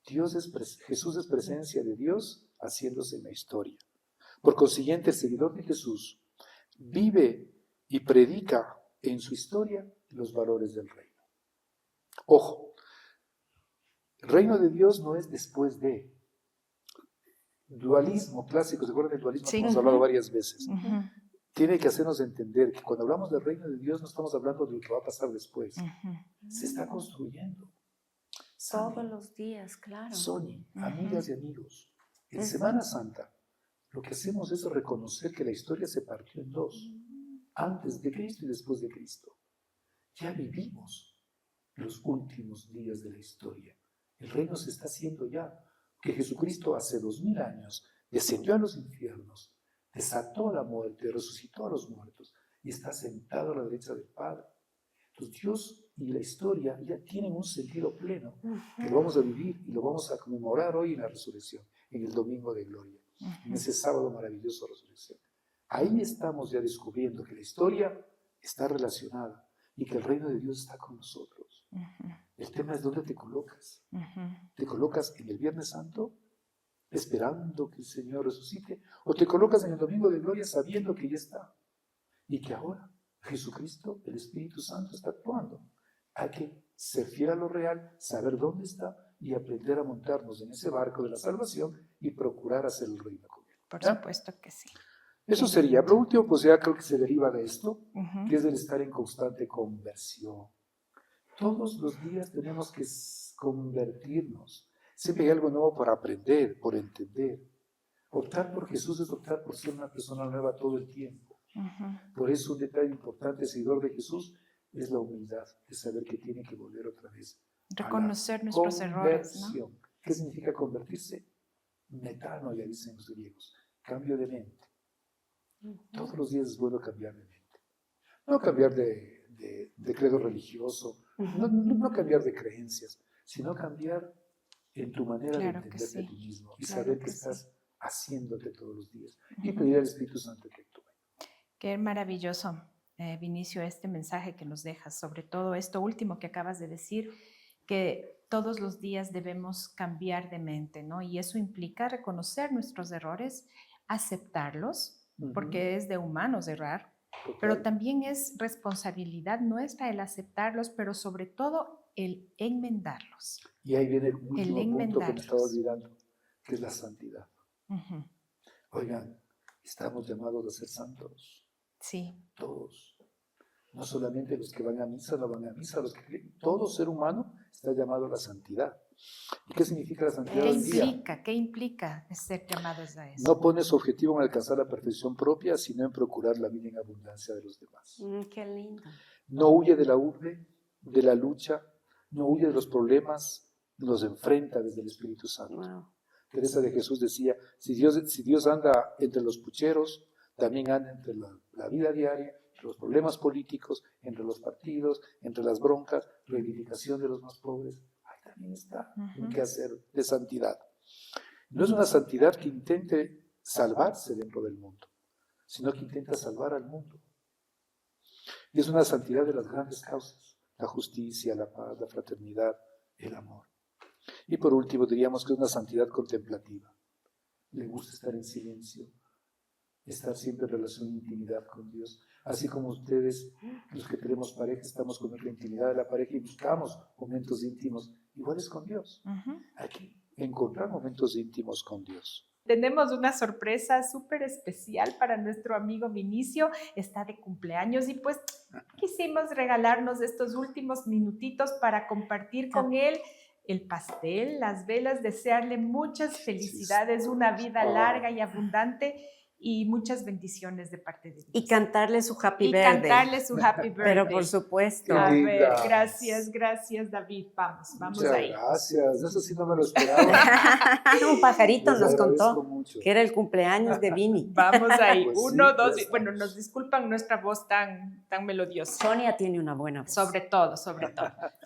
Jesús es presencia de Dios haciéndose en la historia. Por consiguiente, el seguidor de Jesús vive y predica en su historia los valores del reino. Ojo, el reino de Dios no es después de. Dualismo clásico, ¿se acuerdan del dualismo que hemos hablado varias veces? Tiene que hacernos entender que cuando hablamos del reino de Dios no estamos hablando de lo que va a pasar después. Se está construyendo. Todos los días, claro. Soñen, amigas y amigos. En Semana Santa, lo que hacemos es reconocer que la historia se partió en dos. Antes de Cristo y después de Cristo. Ya vivimos los últimos días de la historia. El reino se está haciendo ya. Que Jesucristo hace 2000 años descendió a los infiernos, desató la muerte, resucitó a los muertos y está sentado a la derecha del Padre. Entonces Dios y la historia ya tienen un sentido pleno que lo vamos a vivir y lo vamos a conmemorar hoy en la resurrección, en el Domingo de Gloria, en ese sábado maravilloso de resurrección. Ahí estamos ya descubriendo que la historia está relacionada y que el reino de Dios está con nosotros. El tema es dónde te colocas. ¿Te colocas en el Viernes Santo esperando que el Señor resucite? ¿O te colocas en el Domingo de Gloria sabiendo que ya está? Y que ahora Jesucristo, el Espíritu Santo, está actuando. Hay que ser fiel a lo real, saber dónde está y aprender a montarnos en ese barco de la salvación y procurar hacer el reino con Él. Por supuesto que sí. Eso sería. Lo último, pues ya creo que se deriva de esto, que es el estar en constante conversión. Todos los días tenemos que convertirnos. Siempre hay algo nuevo para aprender, por entender. Optar por Jesús es optar por ser una persona nueva todo el tiempo. Por eso un detalle importante, seguidor de Jesús, es la humildad, de saber que tiene que volver otra vez. Reconocer nuestros errores, ¿no? ¿Qué significa convertirse? Metano, ya dicen los griegos. Cambio de mente. Todos los días es bueno cambiar de mente. No cambiar de credo religioso, no cambiar de creencias, sino cambiar en tu manera de entenderte a ti mismo y saber que estás haciéndote todos los días y pedir al Espíritu Santo que actúe. Qué maravilloso, Vinicio, este mensaje que nos dejas, sobre todo esto último que acabas de decir, que todos los días debemos cambiar de mente, ¿no? Y eso implica reconocer nuestros errores, aceptarlos, porque es de humanos errar, pero también es responsabilidad nuestra el aceptarlos, pero sobre todo el enmendarlos. Y ahí viene el último punto que me estaba olvidando, que es la santidad. Oigan, estamos llamados a ser santos. Sí. Todos. No solamente los que van a misa, no van a misa, todo ser humano está llamado a la santidad. ¿Y qué significa la santidad hoy día? ¿Qué implica ser llamados a eso? No pone su objetivo en alcanzar la perfección propia, sino en procurar la vida en abundancia de los demás. Qué lindo. No huye de la urbe, de la lucha, no huye de los problemas, los enfrenta desde el Espíritu Santo. Wow. Teresa de Jesús decía, si Dios anda entre los pucheros, también anda entre la vida diaria, entre los problemas políticos, entre los partidos, entre las broncas, reivindicación de los más pobres. Ahí también está un quehacer de santidad. No es una santidad que intente salvarse dentro del mundo, sino que intenta salvar al mundo. Y es una santidad de las grandes causas, la justicia, la paz, la fraternidad, el amor. Y por último diríamos que es una santidad contemplativa. Le gusta estar en silencio, estar siempre en relación e intimidad con Dios. Así como ustedes, los que tenemos pareja, estamos con la intimidad de la pareja y buscamos momentos íntimos iguales con Dios. Hay que encontrar momentos íntimos con Dios. Tenemos una sorpresa súper especial para nuestro amigo Vinicio. Está de cumpleaños y pues quisimos regalarnos estos últimos minutitos para compartir con él el pastel, las velas, desearle muchas felicidades, una vida larga y abundante y muchas bendiciones de parte de Dios. Y cantarle su happy Y birthday. cantarle su happy birthday. Pero por supuesto. A Qué ver, linda. gracias David. Vamos Muchas ahí. gracias, eso sí no me lo esperaba. Un pajarito Les nos agradezco contó mucho. que era el cumpleaños de Vini. Vamos ahí. Pues sí, 1, 2, ya estamos. bueno, nos disculpan nuestra voz tan melodiosa. Sonia tiene una buena voz. Sobre todo.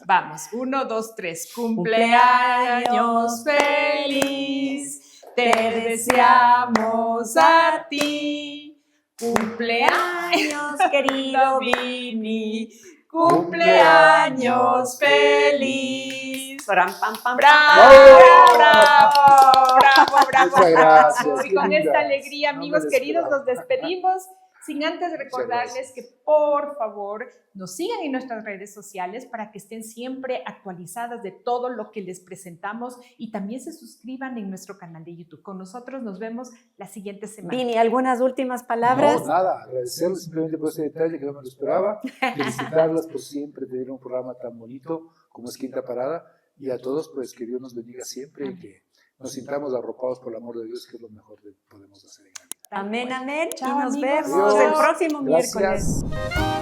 Vamos, 1, 2, 3. Cumpleaños feliz, te deseamos a ti. Cumpleaños, querido Vini, cumpleaños feliz. Pam, pam, pam, Bravo. Muchas gracias. Y con qué esta linda. alegría, No me amigos lo queridos, esperaba. nos despedimos. Sin antes recordarles que por favor nos sigan en nuestras redes sociales para que estén siempre actualizadas de todo lo que les presentamos y también se suscriban en nuestro canal de YouTube. Con nosotros nos vemos la siguiente semana. Vini, ¿algunas últimas palabras? No, nada, agradecerles simplemente por ese detalle que no me lo esperaba, felicitarlas por siempre tener un programa tan bonito como es Quinta Parada y a todos pues que Dios nos bendiga siempre y que nos sintamos arropados por el amor de Dios, que es lo mejor que podemos hacer en la vida. Amén, amén. Chao, Y nos amigos. vemos Adiós. el próximo Gracias. miércoles.